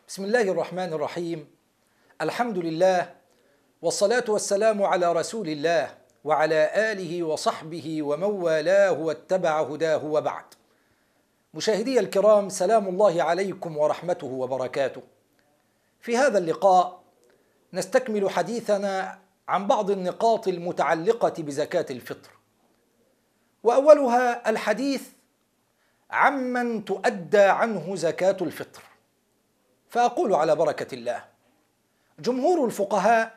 بسم الله الرحمن الرحيم. الحمد لله والصلاة والسلام على رسول الله وعلى آله وصحبه ومن والاه واتبع هداه وبعد. مشاهدي الكرام، سلام الله عليكم ورحمته وبركاته. في هذا اللقاء نستكمل حديثنا عن بعض النقاط المتعلقة بزكاة الفطر، وأولها الحديث عمن تؤدى عنه زكاة الفطر. فأقول على بركة الله: جمهور الفقهاء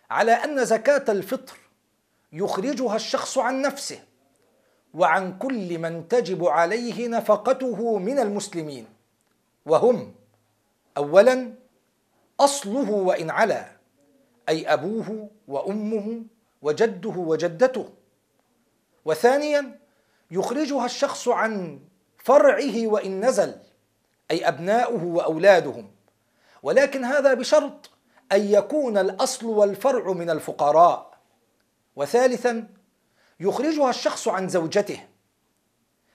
على أن زكاة الفطر يخرجها الشخص عن نفسه وعن كل من تجب عليه نفقته من المسلمين، وهم: أولا أصله وإن علا، أي أبوه وأمه وجده وجدته. وثانيا يخرجها الشخص عن فرعه وإن نزل، أي أبناؤه وأولادهم، ولكن هذا بشرط أن يكون الأصل والفرع من الفقراء. وثالثا يخرجها الشخص عن زوجته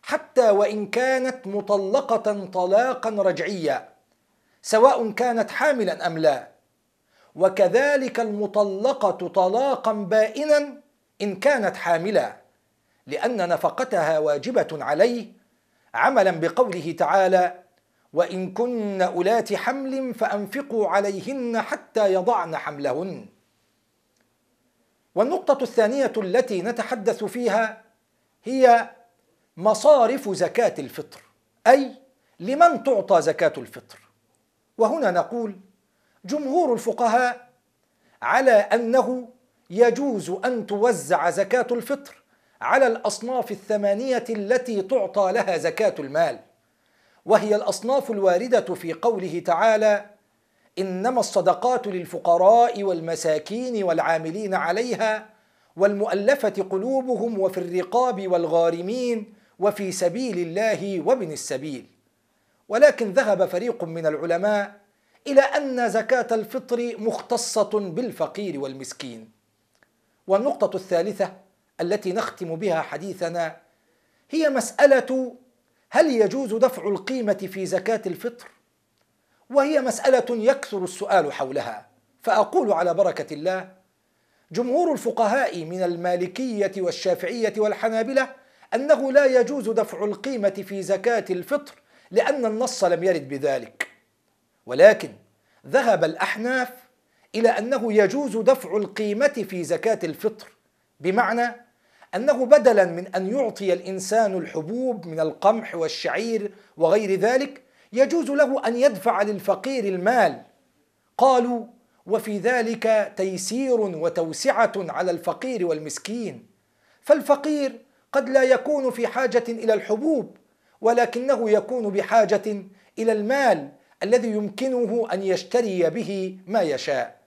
حتى وإن كانت مطلقة طلاقا رجعيا، سواء كانت حاملا أم لا، وكذلك المطلقة طلاقا بائنا إن كانت حاملا، لأن نفقتها واجبة عليه عملا بقوله تعالى: وإن كن أولات حمل فأنفقوا عليهن حتى يضعن حملهن. والنقطة الثانية التي نتحدث فيها هي مصارف زكاة الفطر، أي لمن تعطى زكاة الفطر. وهنا نقول: جمهور الفقهاء على أنه يجوز أن توزع زكاة الفطر على الأصناف الثمانية التي تعطى لها زكاة المال، وهي الأصناف الواردة في قوله تعالى: إنما الصدقات للفقراء والمساكين والعاملين عليها والمؤلفة قلوبهم وفي الرقاب والغارمين وفي سبيل الله وابن السبيل. ولكن ذهب فريق من العلماء إلى أن زكاة الفطر مختصة بالفقير والمسكين. والنقطة الثالثة التي نختم بها حديثنا هي مسألة: هل يجوز دفع القيمة في زكاة الفطر؟ وهي مسألة يكثر السؤال حولها. فأقول على بركة الله: جمهور الفقهاء من المالكية والشافعية والحنابلة أنه لا يجوز دفع القيمة في زكاة الفطر لأن النص لم يرد بذلك. ولكن ذهب الأحناف إلى أنه يجوز دفع القيمة في زكاة الفطر، بمعنى أنه بدلا من أن يعطي الإنسان الحبوب من القمح والشعير وغير ذلك، يجوز له أن يدفع للفقير المال. قالوا: وفي ذلك تيسير وتوسعة على الفقير والمسكين، فالفقير قد لا يكون في حاجة إلى الحبوب، ولكنه يكون بحاجة إلى المال الذي يمكنه أن يشتري به ما يشاء.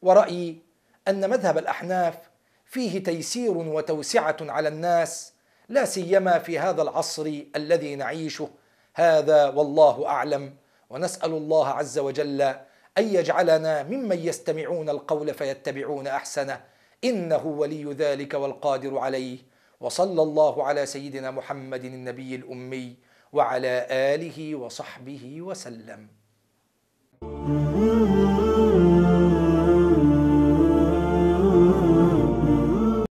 ورأيي أن مذهب الأحناف فيه تيسير وتوسعة على الناس، لا سيما في هذا العصر الذي نعيشه. هذا والله أعلم، ونسأل الله عز وجل أن يجعلنا ممن يستمعون القول فيتبعون أحسنه، إنه ولي ذلك والقادر عليه. وصلى الله على سيدنا محمد النبي الأمي وعلى آله وصحبه وسلم.